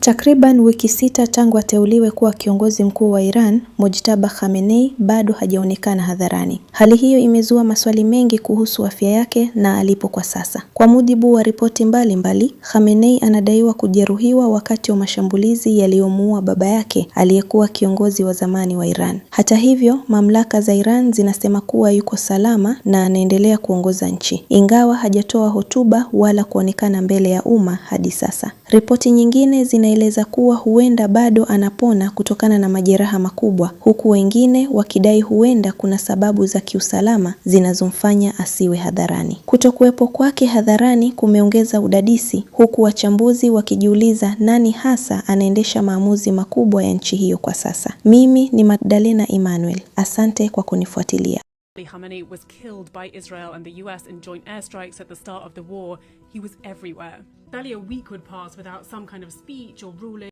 Takriban wiki 6 tangu ateuliwe kuwa kiongozi mkuu wa Iran, Mojtaba Khamenei bado hajaonekana hadharani. Hali hiyo imezua maswali mengi kuhusu afya yake na alipo kwa sasa. Kwa mujibu wa ripoti mbalimbali, Khamenei anadaiwa kujeruhiwa wakati wa mashambulizi yaliyomuua baba yake aliyekuwa kiongozi wa zamani wa Iran. Hata hivyo, mamlaka za Iran zinasema kuwa yuko salama na anaendelea kuongoza nchi, ingawa hajatoa hotuba wala kuonekana mbele ya umma hadi sasa. Ripoti nyingine zinaeleza kuwa huenda bado anapona kutokana na majeraha makubwa, huku wengine wakidai huenda kuna sababu za kiusalama zinazomfanya asiwe hadharani. Kutokuwepo kwake hadharani kumeongeza udadisi, huku wachambuzi wakijiuliza nani hasa anaendesha maamuzi makubwa ya nchi hiyo kwa sasa. Mimi ni Magdalena Emmanuel. Asante kwa kunifuatilia. Khamenei was killed by Israel and the US in joint airstrikes at the start of the war. He was everywhere. Barely a week would pass without some kind of speech or ruling.